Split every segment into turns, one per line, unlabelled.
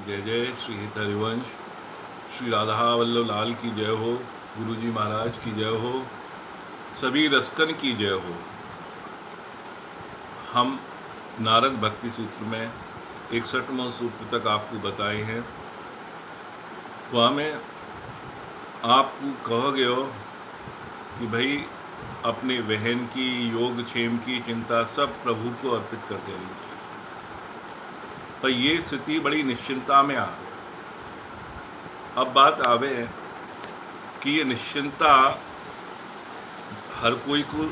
जय जय श्री हित हरिवंश। श्री राधा वल्लभ लाल की जय हो। गुरुजी महाराज की जय हो। सभी रसकन की जय हो। हम नारद भक्ति सूत्र में 61वां सूत्र तक आपको बताए हैं। वहाँ में आपको कहा गया कि भाई अपने बहन की, योगक्षेम की चिंता सब प्रभु को अर्पित कर देनी चाहिए। पर ये स्थिति बड़ी निश्चिंता में आ गई। अब बात आवे कि ये निश्चिंता हर कोई को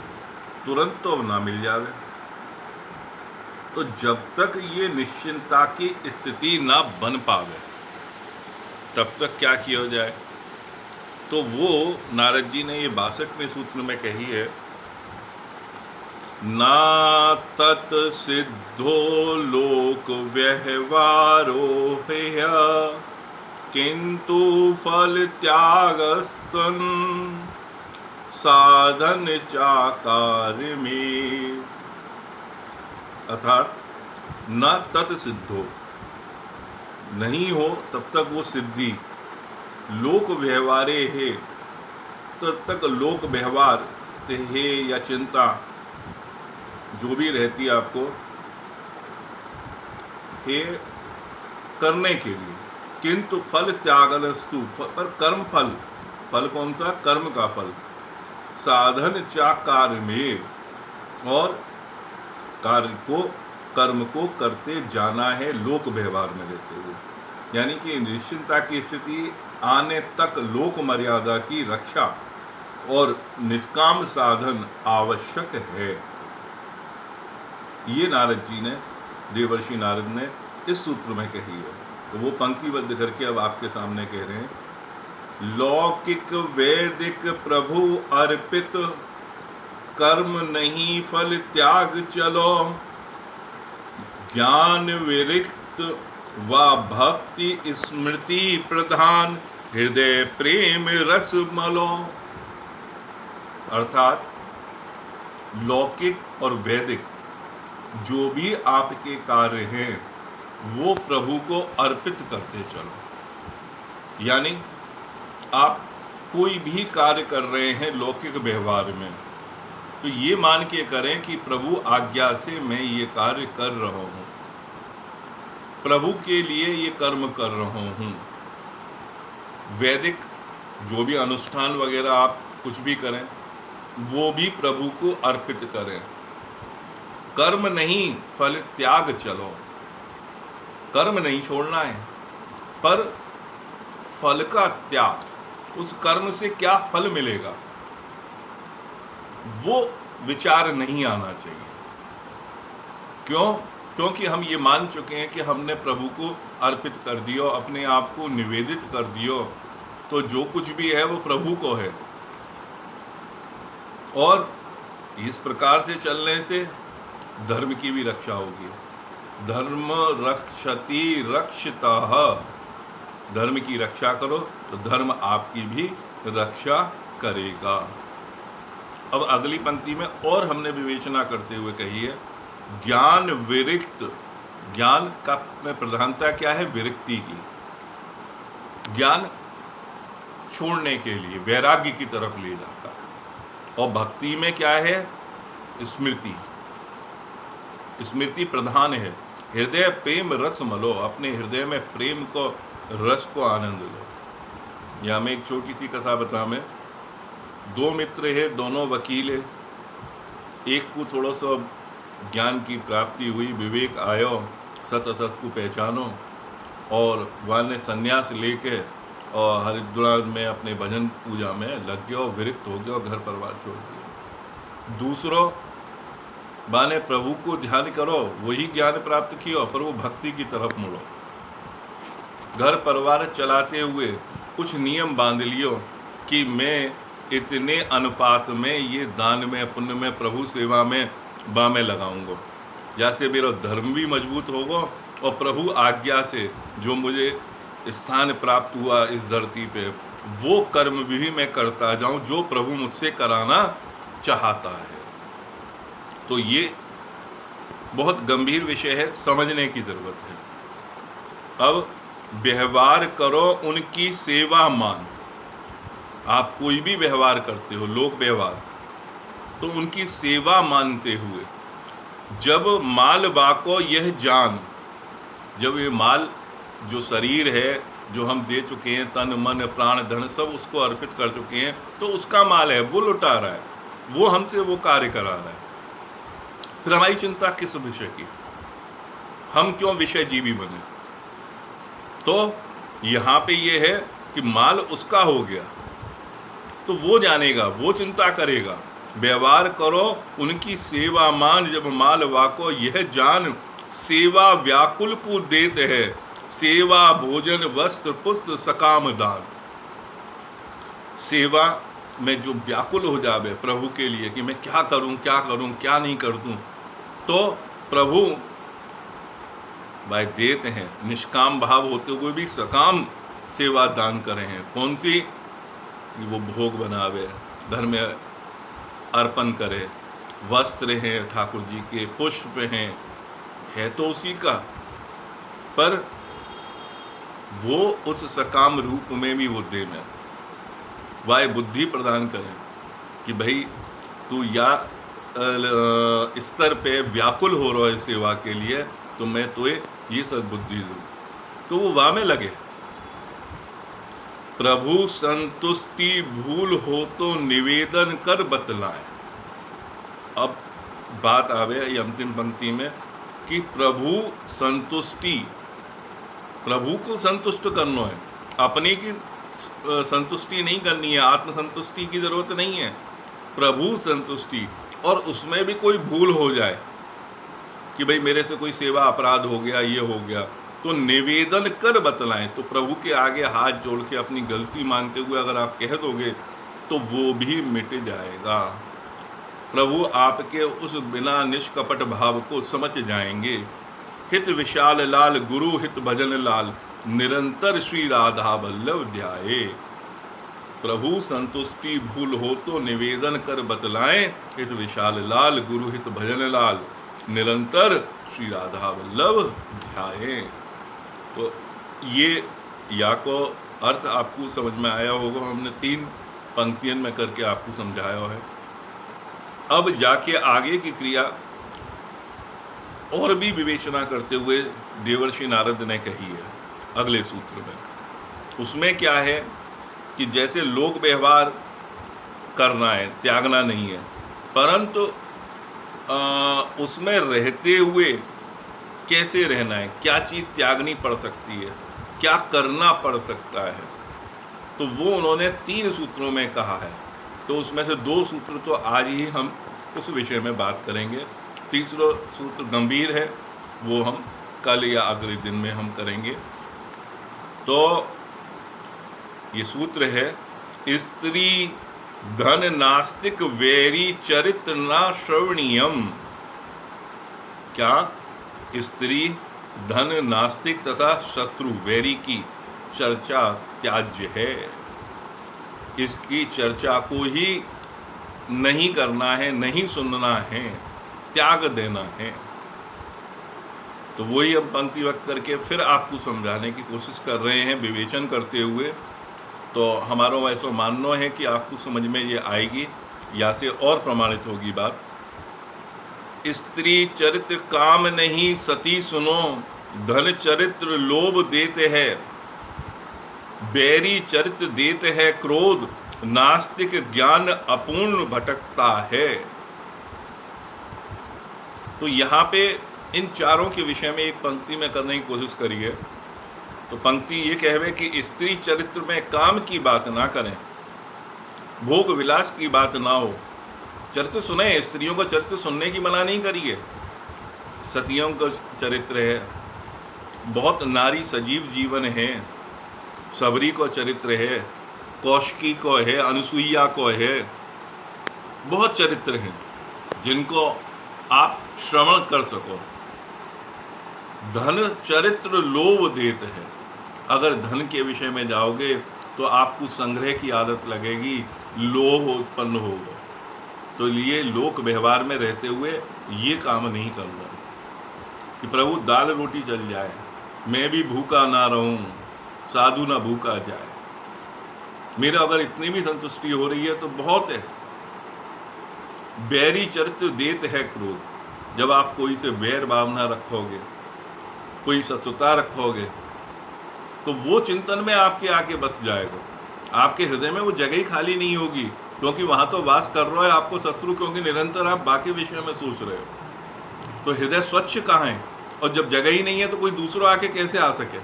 तुरंत तो ना मिल जावे। तो जब तक ये निश्चिंता की स्थिति ना बन पावे तब तक क्या किया जाए। तो वो नारद जी ने ये 62वें सूत्र में कही है, ना तत् सिद्धो लोक व्यवहारो हेय किंतु फल त्यागस्तन साधन चाकार में। अर्थात न तत् सिद्धो, नहीं हो तब तक वो सिद्धि, लोक व्यवहारे है तब तक लोक व्यवहार से है या चिंता जो भी रहती है आपको है करने के लिए, किंतु फल त्यागनस्तु, पर कर्म फल, फल कौन सा? कर्म का फल, साधन चा कार्य में, और कार्य को, कर्म को करते जाना है लोक व्यवहार में रहते हुए। यानी कि निश्चिंता की स्थिति आने तक लोक मर्यादा की रक्षा और निष्काम साधन आवश्यक है। ये नारद जी ने, देवर्षि नारद ने इस सूत्र में कही है। तो वो पंक्तिबद्ध करके अब आपके सामने कह रहे हैं, लौकिक वैदिक प्रभु अर्पित कर्म नहीं फल त्याग चलो, ज्ञान विरिक्त व भक्ति स्मृति प्रधान हृदय प्रेम रस मलो। अर्थात लौकिक और वैदिक जो भी आपके कार्य हैं वो प्रभु को अर्पित करते चलो। यानी आप कोई भी कार्य कर रहे हैं लौकिक व्यवहार में, तो ये मान के करें कि प्रभु आज्ञा से मैं ये कार्य कर रहा हूँ, प्रभु के लिए ये कर्म कर रहा हूँ। वैदिक जो भी अनुष्ठान वगैरह आप कुछ भी करें वो भी प्रभु को अर्पित करें। कर्म नहीं फल त्याग चलो, कर्म नहीं छोड़ना है पर फल का त्याग, उस कर्म से क्या फल मिलेगा वो विचार नहीं आना चाहिए। क्यों? क्योंकि हम ये मान चुके हैं कि हमने प्रभु को अर्पित कर दियो, अपने आप को निवेदित कर दियो, तो जो कुछ भी है वो प्रभु को है। और इस प्रकार से चलने से धर्म की भी रक्षा होगी। धर्म रक्षति रक्षितः, धर्म की रक्षा करो तो धर्म आपकी भी रक्षा करेगा। अब अगली पंक्ति में और हमने विवेचना करते हुए कही है, ज्ञान विरिक्त, ज्ञान का में प्रधानता क्या है? विरक्ति की, ज्ञान छोड़ने के लिए वैराग्य की तरफ ले जाता है। और भक्ति में क्या है? स्मृति, स्मृति प्रधान है। हृदय प्रेम रस मलो, अपने हृदय में प्रेम को, रस को आनंद लो। यहाँ मैं एक छोटी सी कथा बता, मैं दो मित्र है, दोनों वकील है। एक को थोड़ा सा ज्ञान की प्राप्ति हुई, विवेक आयो, सत असत को पहचानो, और वह ने संन्यास लेके और हरिद्वार में अपने भजन पूजा में लग गया और विरक्त हो गया और घर परिवार छोड़ दिया। दूसरों बाने प्रभु को ध्यान करो, वही ज्ञान प्राप्त किया, पर वो भक्ति की तरफ मुड़ो। घर परिवार चलाते हुए कुछ नियम बांध लियो कि मैं इतने अनुपात में ये दान में, पुण्य में, प्रभु सेवा में बामें लगाऊंगा, जैसे मेरा धर्म भी मजबूत होगा और प्रभु आज्ञा से जो मुझे स्थान प्राप्त हुआ इस धरती पे वो कर्म भी मैं करता जाऊं जो प्रभु मुझसे कराना चाहता है। तो ये बहुत गंभीर विषय है, समझने की जरूरत है। अब व्यवहार करो उनकी सेवा मान। आप कोई भी व्यवहार करते हो, लोक व्यवहार, तो उनकी सेवा मानते हुए जब माल बाको यह जान, जब ये माल जो शरीर है जो हम दे चुके हैं, तन मन प्राण धन सब उसको अर्पित कर चुके हैं, तो उसका माल है, वो लुटा रहा है, वो हमसे वो कार्य करा रहा है, फिर हमारी चिंता किस विषय की? हम क्यों विषय जीवी बने? तो यहाँ पे ये है कि माल उसका हो गया तो वो जानेगा, वो चिंता करेगा। व्यवहार करो उनकी सेवा मान, जब माल वाको यह जान, सेवा व्याकुल को देते है, सेवा भोजन वस्त्र पुत्र सकाम दान। सेवा में जो व्याकुल हो जावे प्रभु के लिए कि मैं क्या करूं क्या नहीं कर दूं, तो प्रभु भाई देते हैं। निष्काम भाव होते हुए भी सकाम सेवा दान करे हैं। कौन सी? वो भोग बनावे, घर में अर्पण करे, वस्त्र हैं ठाकुर जी के, पुष्प हैं, है तो उसी का, पर वो उस सकाम रूप में भी वो देना, वाय बुद्धि प्रदान करें कि भाई तू या स्तर पे व्याकुल हो रहा है सेवा के लिए, तो मैं तुझे ये सद्बुद्धि दूँ, तो वो वाह में लगे। प्रभु संतुष्टि भूल हो तो निवेदन कर बतलाएं। अब बात आवे ये अंतिम पंक्ति में कि प्रभु संतुष्टि, प्रभु को संतुष्ट करना है, अपने की संतुष्टि नहीं करनी है, आत्मसंतुष्टि की जरूरत नहीं है, प्रभु संतुष्टि। और उसमें भी कोई भूल हो जाए कि भाई मेरे से कोई सेवा अपराध हो गया, ये हो गया, तो निवेदन कर बतलाएं। तो प्रभु के आगे हाथ जोड़ के अपनी गलती मानते हुए अगर आप कह दोगे तो वो भी मिट जाएगा। प्रभु आपके उस बिना निष्कपट भाव को समझ जाएंगे। हित विशाल लाल गुरु हित भजन लाल, निरंतर श्री राधा वल्लभ ध्याये। प्रभु संतुष्टि भूल हो तो निवेदन कर बतलाएं, हित विशाल लाल गुरु हित भजन लाल, निरंतर श्री राधा वल्लभ ध्याये। तो ये या को अर्थ आपको समझ में आया होगा, हमने 3 पंक्तियों में करके आपको समझाया है। अब जाके आगे की क्रिया और भी विवेचना करते हुए देवर्षि नारद ने कही है अगले सूत्र में। उसमें क्या है कि जैसे लोक व्यवहार करना है, त्यागना नहीं है, परंतु उसमें रहते हुए कैसे रहना है, क्या चीज़ त्यागनी पड़ सकती है, क्या करना पड़ सकता है, तो वो उन्होंने 3 सूत्रों में कहा है। तो उसमें से 2 सूत्र तो आज ही हम उस विषय में बात करेंगे, तीसरा सूत्र गंभीर है, वो हम कल या अगले दिन में हम करेंगे। तो ये सूत्र है, स्त्री धन नास्तिक वैरी चरित्र ना श्रवणीयम। क्या? स्त्री धन नास्तिक तथा शत्रु वैरी की चर्चा त्याज्य है, इसकी चर्चा को ही नहीं करना है, नहीं सुनना है, त्याग देना है। तो वही हम पंक्ति वक्त करके फिर आपको समझाने की कोशिश कर रहे हैं विवेचन करते हुए। तो हमारा ऐसा मानना है कि आपको समझ में ये आएगी, या से और प्रमाणित होगी बात। स्त्री चरित्र काम नहीं सती सुनो, धन चरित्र लोभ देते हैं, बैरी चरित्र देते हैं क्रोध, नास्तिक ज्ञान अपूर्ण भटकता है। तो यहाँ पे इन चारों के विषय में एक पंक्ति में करने की कोशिश करिए। तो पंक्ति ये कहवे कि स्त्री चरित्र में काम की बात ना करें, भोग विलास की बात ना हो। चरित्र सुने, स्त्रियों का चरित्र सुनने की मना नहीं करिए। सतियों का चरित्र है, बहुत नारी सजीव जीवन है, सबरी को चरित्र है, कौशिकी को है, अनुसुईया को है, बहुत चरित्र हैं जिनको आप श्रवण कर सको। धन चरित्र लोभ देते हैं, अगर धन के विषय में जाओगे तो आपको संग्रह की आदत लगेगी, लोभ उत्पन्न होगा। तो ये लोक व्यवहार में रहते हुए ये काम नहीं करना कि प्रभु दाल रोटी चल जाए, मैं भी भूखा ना रहूं, साधु ना भूखा जाए। मेरा अगर इतनी भी संतुष्टि हो रही है तो बहुत है। बैरी चरित्र देत है क्रोध। जब आप कोई से बैर भावना रखोगे, कोई शत्रुता रखोगे, तो वो चिंतन में आपके आके बस जाएगा। आपके हृदय में वो जगह ही खाली नहीं होगी, क्योंकि वहां तो वास कर रहा है आपको शत्रु, क्योंकि निरंतर आप बाकी विषय में सोच रहे हो। तो हृदय स्वच्छ कहाँ है? और जब जगह ही नहीं है तो कोई दूसरा आके कैसे आ सके?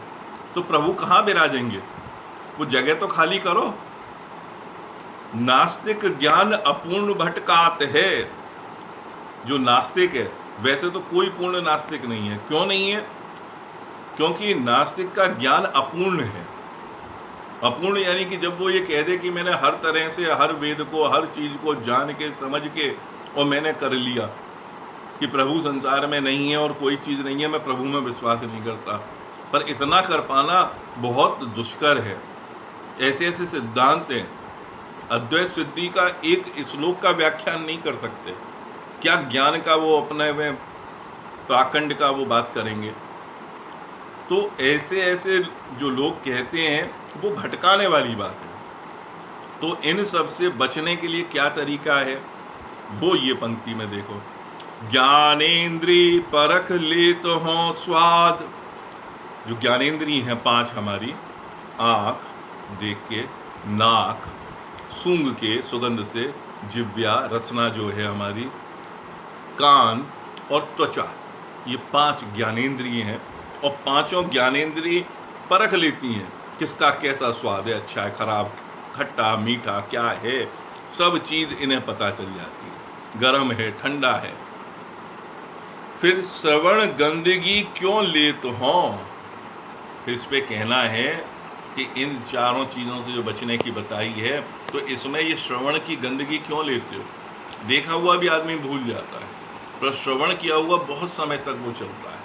तो प्रभु कहाँ विराजेंगे? वो जगह तो खाली करो। नास्तिक ज्ञान अपूर्ण भटकात है। जो नास्तिक है, वैसे तो कोई पूर्ण नास्तिक नहीं है। क्यों नहीं है? क्योंकि नास्तिक का ज्ञान अपूर्ण है। अपूर्ण यानी कि जब वो ये कह दे कि मैंने हर तरह से हर वेद को, हर चीज को जान के समझ के और मैंने कर लिया कि प्रभु संसार में नहीं है और कोई चीज नहीं है, मैं प्रभु में विश्वास नहीं करता। पर इतना कर पाना बहुत दुष्कर है। ऐसे ऐसे सिद्धांत हैं, अद्वैत सिद्धि का एक श्लोक का व्याख्यान नहीं कर सकते। क्या ज्ञान का वो अपने में प्राकंड का वो बात करेंगे? तो ऐसे ऐसे जो लोग कहते हैं वो भटकाने वाली बात है। तो इन सब से बचने के लिए क्या तरीका है, वो ये पंक्ति में देखो। ज्ञानेन्द्रिय परख ले तो हो स्वाद। जो ज्ञानेन्द्रिय हैं 5 हमारी, आँख देख के, नाक सूंघ के सुगंध से, जिह्वा रसना जो है हमारी, कान और त्वचा, ये 5 ज्ञानेन्द्रिय हैं। और पांचों ज्ञानेन्द्रिय परख लेती हैं किसका कैसा स्वाद है, अच्छा है, खराब, खट्टा, मीठा क्या है, सब चीज इन्हें पता चल जाती है, गर्म है, ठंडा है। फिर श्रवण गंदगी क्यों लेत हो? फिर इस पे कहना है कि इन चारों चीजों से जो बचने की बताई है, तो इसमें ये श्रवण की गंदगी क्यों लेते हो? देखा हुआ भी आदमी भूल जाता है, पर श्रवण किया हुआ बहुत समय तक वो चलता है।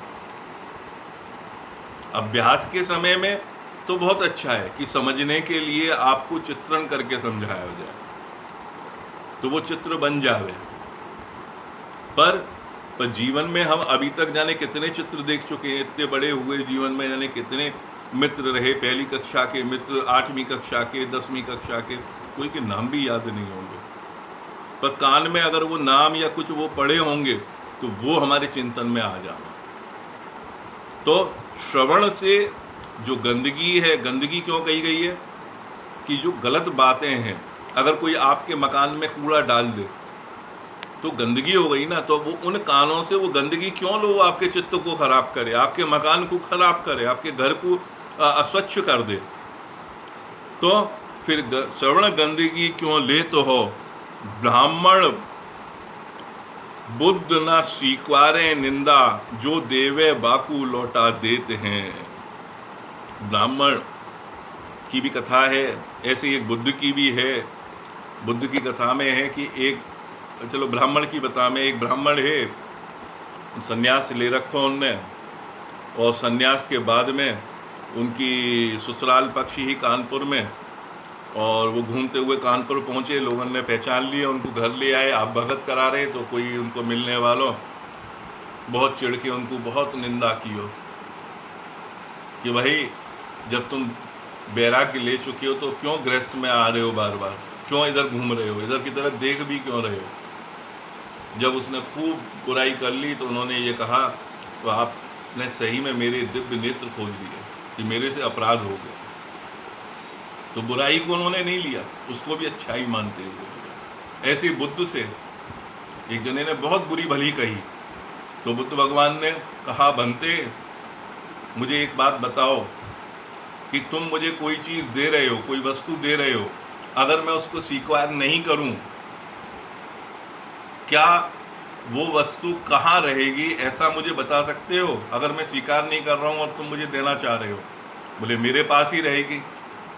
अभ्यास के समय में तो बहुत अच्छा है कि समझने के लिए आपको चित्रण करके समझाया जाए, तो वो चित्र बन जावे। पर जीवन में हम अभी तक जाने कितने चित्र देख चुके हैं, इतने बड़े हुए जीवन में जाने कितने मित्र रहे, पहली कक्षा के मित्र, 8वीं कक्षा के, 10वीं कक्षा के, कोई के नाम भी याद नहीं होंगे, पर कान में अगर वो नाम या कुछ वो पढ़े होंगे तो वो हमारे चिंतन में आ जाए। तो श्रवण से जो गंदगी है, गंदगी क्यों कही गई है? कि जो गलत बातें हैं, अगर कोई आपके मकान में कूड़ा डाल दे तो गंदगी हो गई ना। तो वो उन कानों से वो गंदगी क्यों लो, वो आपके चित्त को खराब करे, आपके मकान को खराब करे, आपके घर को अस्वच्छ कर दे। तो फिर श्रवण गंदगी क्यों ले तो हो, ब्राह्मण बुद्ध ना स्वीकारे निंदा, जो देवे बाकू लौटा देते हैं। ब्राह्मण की भी कथा है, ऐसे एक बुद्ध की भी है। बुद्ध की कथा में है कि एक, चलो ब्राह्मण की बता में, एक ब्राह्मण है, सन्यास ले रखो उनने, और सन्यास के बाद में उनकी ससुराल पक्ष ही कानपुर में, और वो घूमते हुए कानपुर पहुँचे, लोगों ने पहचान लिया, उनको घर ले आए, आप भगत करा रहे। तो कोई उनको मिलने वालों बहुत चिढ़ के उनको बहुत निंदा की हो कि भाई जब तुम बैराग्य ले चुके हो तो क्यों गृहस्थ में आ रहे हो, बार बार क्यों इधर घूम रहे हो, इधर की तरफ देख भी क्यों रहे हो। जब उसने खूब बुराई कर ली तो उन्होंने ये कहा, तो आपने सही में मेरे दिव्य नेत्र खोल दिए कि मेरे से अपराध हो गया। तो बुराई को उन्होंने नहीं लिया, उसको भी अच्छाई मानते हुए। ऐसे बुद्ध से एक जने ने बहुत बुरी भली कही, तो बुद्ध भगवान ने कहा, बनते मुझे एक बात बताओ कि तुम मुझे कोई चीज़ दे रहे हो, कोई वस्तु दे रहे हो, अगर मैं उसको स्वीकार नहीं करूं, क्या वो वस्तु कहाँ रहेगी, ऐसा मुझे बता सकते हो? अगर मैं स्वीकार नहीं कर रहा हूं और तुम मुझे देना चाह रहे हो। बोले मेरे पास ही रहेगी।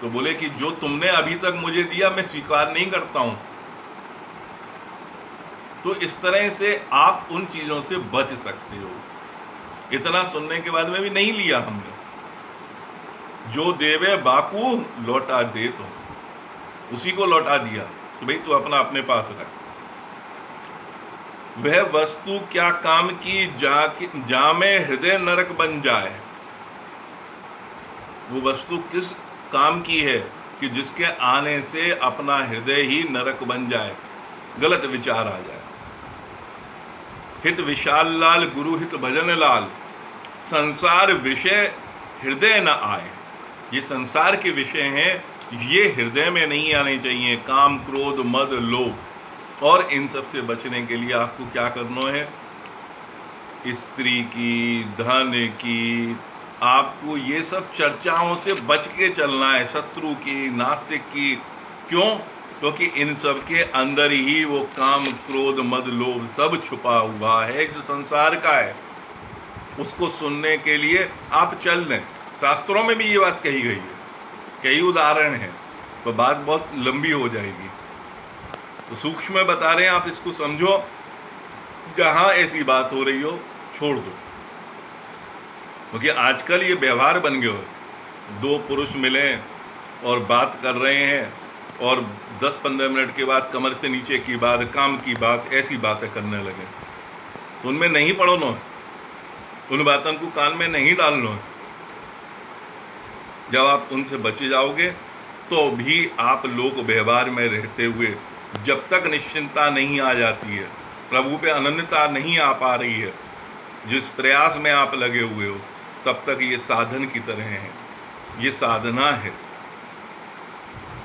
तो बोले कि जो तुमने अभी तक मुझे दिया मैं स्वीकार नहीं करता हूं। तो इस तरह से आप उन चीजों से बच सकते हो। इतना सुनने के बाद में भी नहीं लिया हमने। जो देवे बाकू लौटा दे, तो उसी को लौटा दिया कि भाई तू अपना अपने पास रख। वह वस्तु क्या काम की जा में हृदय नरक बन जाए। वो वस्तु किस काम की है कि जिसके आने से अपना हृदय ही नरक बन जाए, गलत विचार आ जाए। हित विशाल लाल गुरु हित भजन लाल, संसार विषय हृदय न आए। ये संसार के विषय हैं, ये हृदय में नहीं आने चाहिए। काम क्रोध मद लोभ, और इन सब से बचने के लिए आपको क्या करना है? स्त्री की, धन की, आपको ये सब चर्चाओं से बच के चलना है, शत्रु की, नास्तिक की। क्यों? क्योंकि इन सब के अंदर ही वो काम क्रोध मद लोभ सब छुपा हुआ है जो संसार का है। उसको सुनने के लिए आप चल दें। शास्त्रों में भी ये बात कही गई है, कई उदाहरण हैं, तो बात बहुत लंबी हो जाएगी। तो सूक्ष्म में बता रहे हैं, आप इसको समझो। जहां ऐसी बात हो रही हो छोड़ दो, क्योंकि आजकल ये व्यवहार बन गया है। दो पुरुष मिले और बात कर रहे हैं और 10-15 मिनट के बाद कमर से नीचे की बात, काम की बात, ऐसी बातें करने लगे। तो उनमें नहीं पड़ो, उन बातों को कान में नहीं डालना। जब आप उनसे बचे जाओगे तो भी आप लोग व्यवहार में रहते हुए जब तक निश्चिंता नहीं आ जाती है, प्रभु पे अनन्यता नहीं आ पा रही है, जिस प्रयास में आप लगे हुए हो, तब तक ये साधन की तरह है, ये साधना है।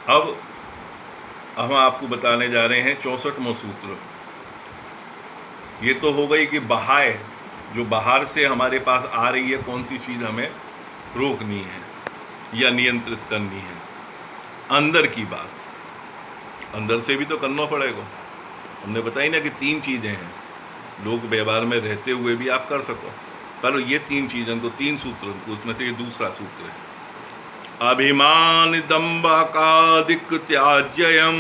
अब हम आपको बताने जा रहे हैं 64वां सूत्र। ये तो हो गई कि बाह्य, जो बाहर से हमारे पास आ रही है, कौन सी चीज़ हमें रोकनी है या नियंत्रित करनी है। अंदर की बात, अंदर से भी तो करना पड़ेगा। हमने बताई ना कि 3 चीज़ें हैं, लोग व्यवहार में रहते हुए भी आप कर सको। पर ये 3 चीज़ों को, 3 सूत्र, उसमें से ये दूसरा सूत्र है। अभिमान दंभाकादिक त्याज्यम।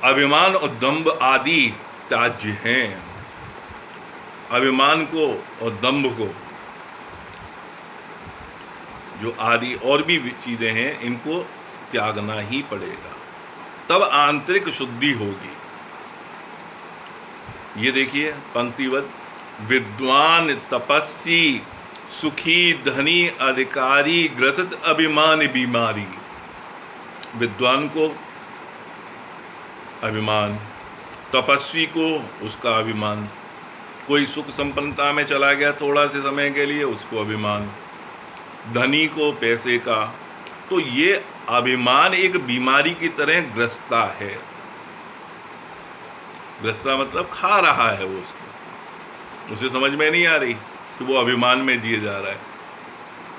अभिमान और दंभ आदि त्याज्य हैं। अभिमान को और दंभ को, जो आदि और भी चीजें हैं, इनको त्यागना ही पड़ेगा, तब आंतरिक शुद्धि होगी। ये देखिए पंक्तिवत, विद्वान तपस्वी सुखी धनी अधिकारी ग्रसित अभिमान बीमारी। विद्वान को अभिमान, तपस्वी को उसका अभिमान, कोई सुख संपन्नता में चला गया थोड़ा से समय के लिए, उसको अभिमान, धनी को पैसे का। तो ये अभिमान एक बीमारी की तरह ग्रस्ता है। ग्रस्ता मतलब खा रहा है वो उसको, उसे समझ में नहीं आ रही कि वो अभिमान में जिए जा रहा है।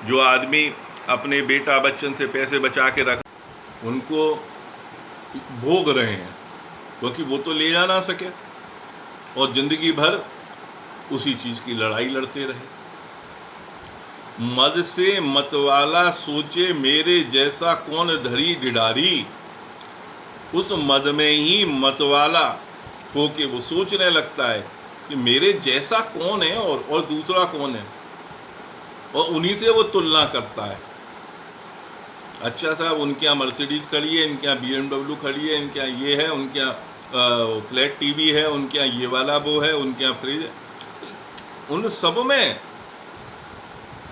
जो आदमी अपने बेटा बच्चन से पैसे बचा के रख, उनको भोग रहे हैं, क्योंकि वो तो ले जा ना सके और जिंदगी भर उसी चीज की लड़ाई लड़ते रहे। मद से मतवाला सोचे मेरे जैसा कौन धरी डिडारी। उस मद में ही मतवाला होके वो सोचने लगता है कि मेरे जैसा कौन है और दूसरा कौन है, और उन्हीं से वो तुलना करता है। अच्छा साहब, उनके यहाँ मर्सिडीज खड़ी है, इनके यहाँ BMW खड़ी है, इनके यहाँ ये है, उनके यहाँ फ्लैट टीवी है, उनके यहाँ ये वाला वो है, उनके यहाँ फ्रिज है। उन सब में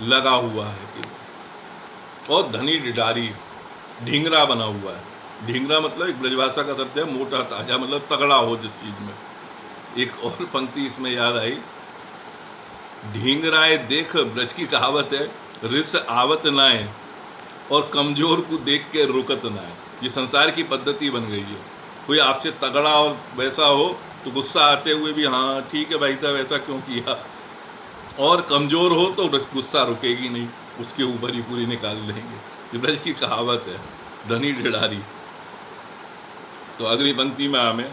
लगा हुआ है कि, और धनी डिडारी, ढींगरा बना हुआ है। ढींगरा मतलब एक ब्रजभाषा का शब्द है, मोटा ताजा, मतलब तगड़ा हो जिस चीज में। एक और पंक्ति इसमें याद आई, ढींगराए देख, ब्रज की कहावत है, रिस आवत नाए और कमजोर को देख के रुकत नाए। ये संसार की पद्धति बन गई है। कोई आपसे तगड़ा और वैसा हो तो गुस्सा आते हुए भी, हाँ ठीक है भाई साहब ऐसा क्यों किया, और कमज़ोर हो तो गुस्सा रुकेगी नहीं, उसके ऊपर ही पूरी निकाल लेंगे। ये ब्रज की कहावत है, धनी ढिडारी। तो अगली पंक्ति में हमें,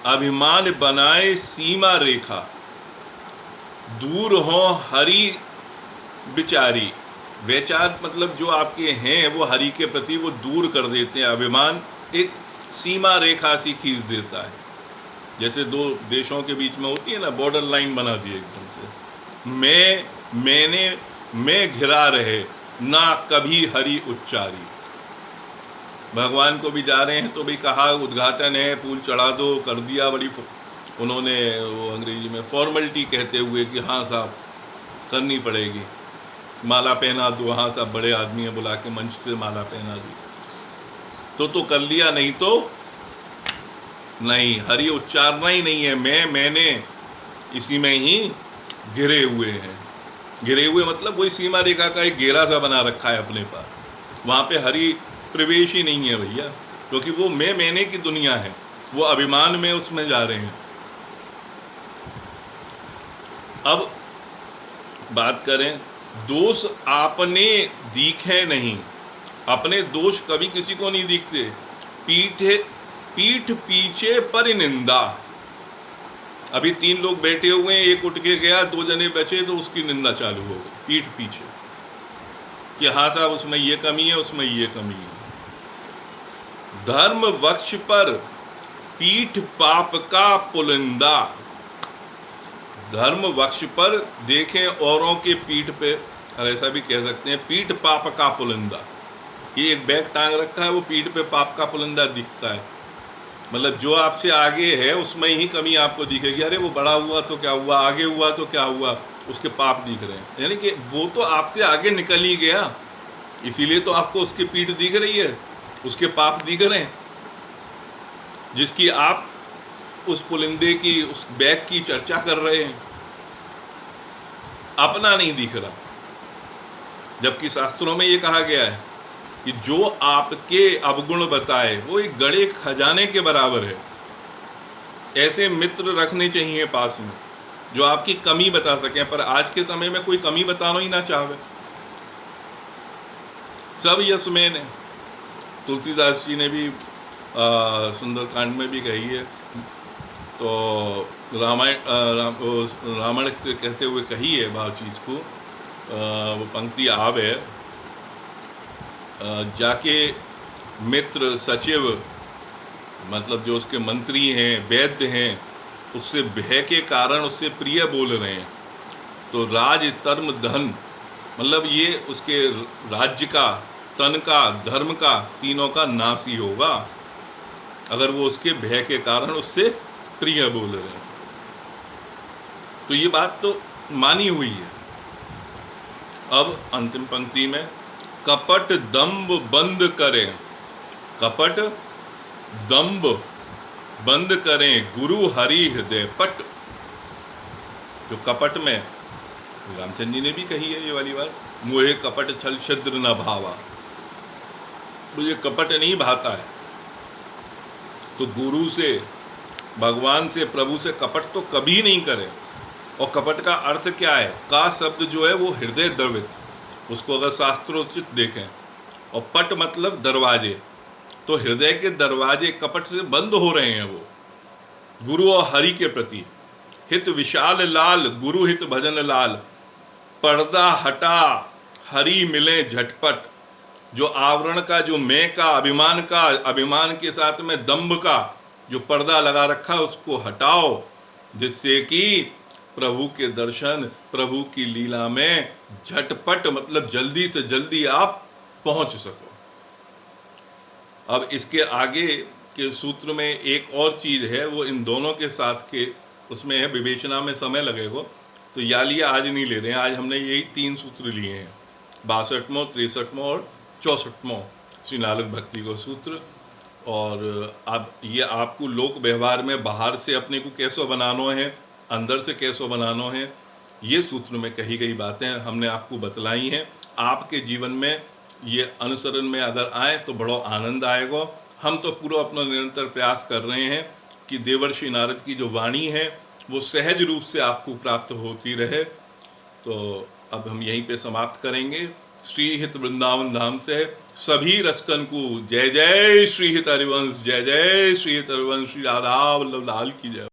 अभिमान बनाए सीमा रेखा, दूर हो हरि बिचारी। वैचार मतलब जो आपके हैं वो हरि के प्रति वो दूर कर देते हैं। अभिमान एक सीमा रेखा सी खींच देता है, जैसे दो देशों के बीच में होती है ना, बॉर्डर लाइन बना दी एकदम से। मैं घिरा रहे ना कभी हरि उच्चारी। भगवान को भी जा रहे हैं तो भी कहा उद्घाटन है, फूल चढ़ा दो, कर दिया। बड़ी उन्होंने वो अंग्रेजी में फॉर्मेलिटी कहते हुए कि हाँ साहब करनी पड़ेगी, माला पहना दो, हाँ सब बड़े आदमी है, बुला के मंच से माला पहना दी तो कर लिया, नहीं तो नहीं। हरि उच्चारना ही नहीं है, मैंने इसी में ही घिरे हुए हैं। घिरे हुए मतलब वही सीमा रेखा का एक घेरा सा बना रखा है अपने पास, वहां पे हरि प्रवेश ही नहीं है भैया, क्योंकि वो मैंने की दुनिया है, वो अभिमान में उसमें जा रहे हैं। अब बात करें, दोष आपने दिखे नहीं, अपने दोष कभी किसी को नहीं दिखते। पीठ पीछे पर निंदा। अभी 3 लोग बैठे हुए हैं, एक उठ के गया, 2 जने बचे तो उसकी निंदा चालू हो गई पीठ पीछे कि हाँ साहब उसमें ये कमी है, उसमें ये कमी है। धर्म वक्ष पर पीठ पाप का पुलिंदा। धर्म वक्ष पर देखें औरों के पीठ पे, ऐसा भी कह सकते हैं, पीठ पाप का पुलिंदा। ये एक बैग टांग रखा है, वो पीठ पे पाप का पुलिंदा दिखता है, मतलब जो आपसे आगे है उसमें ही कमी आपको दिखेगी। अरे वो बड़ा हुआ तो क्या हुआ, आगे हुआ तो क्या हुआ, उसके पाप दिख रहे हैं। यानी कि वो तो आपसे आगे निकल ही गया, इसीलिए तो आपको उसकी पीठ दिख रही है, उसके पाप दिख रहे हैं, जिसकी आप उस पुलिंदे की, उस बैग की चर्चा कर रहे हैं। अपना नहीं दिख रहा, जबकि शास्त्रों में ये कहा गया है कि जो आपके अवगुण बताए वो एक गड़े खजाने के बराबर है। ऐसे मित्र रखने चाहिए पास में जो आपकी कमी बता सकें, पर आज के समय में कोई कमी बताना ही ना चाहे, सब यशमेन है। तुलसीदास जी ने भी सुंदरकांड में भी कही है, तो रामायण से कहते हुए कही है बात चीज़ को। वो पंक्ति आव है, जाके मित्र सचिव, मतलब जो उसके मंत्री हैं, वैद्य हैं, उससे भय के कारण उससे प्रिय बोल रहे हैं, तो राज धर्म धन, मतलब ये उसके राज्य का, तन का, धर्म का, तीनों का नाश ही होगा अगर वो उसके भय के कारण उससे प्रिय बोल रहे हैं। तो ये बात तो मानी हुई है। अब अंतिम पंक्ति में, कपट दंभ बंद करें, कपट दंभ बंद करें गुरु हरि हृदय पट। जो कपट में, रामचंद्र जी ने भी कही है ये वाली बात, मोहे कपट छल छिद्र न भावा, मुझे कपट नहीं भाता है। तो गुरु से, भगवान से, प्रभु से कपट तो कभी नहीं करे। और कपट का अर्थ क्या है? का शब्द जो है वो हृदय द्रवित, उसको अगर शास्त्रोचित देखें, और पट मतलब दरवाजे, तो हृदय के दरवाजे कपट से बंद हो रहे हैं वो गुरु और हरि के प्रति। हित विशाल लाल गुरु हित भजन लाल, पर्दा हटा हरि मिले झटपट। जो आवरण का, जो मैं का, अभिमान का, अभिमान के साथ में दंभ का जो पर्दा लगा रखा है उसको हटाओ, जिससे कि प्रभु के दर्शन, प्रभु की लीला में झटपट मतलब जल्दी से जल्दी आप पहुंच सको। अब इसके आगे के सूत्र में एक और चीज़ है, वो इन दोनों के साथ के उसमें है, विवेचना में समय लगेगा, तो या लिया आज नहीं ले रहे हैं। आज हमने यही 3 सूत्र लिए हैं, 62वां, 63वां और 64वां श्री नारद भक्ति को सूत्र। और अब ये आपको लोक व्यवहार में बाहर से अपने को कैसो बनाना है, अंदर से कैसो बनाना है, ये सूत्र में कही गई बातें हमने आपको बतलाई हैं। आपके जीवन में ये अनुसरण में अगर आए तो बड़ा आनंद आएगा। हम तो पूरा अपना निरंतर प्रयास कर रहे हैं कि देवर्षि नारद की जो वाणी है वो सहज रूप से आपको प्राप्त होती रहे। तो अब हम यहीं पे समाप्त करेंगे। श्री हित वृंदावन धाम से सभी रसकन को जय जय श्री हित हरिवंश, जय जय श्री हित हरिवंश, श्री राधा वल्लभ लाल की जय।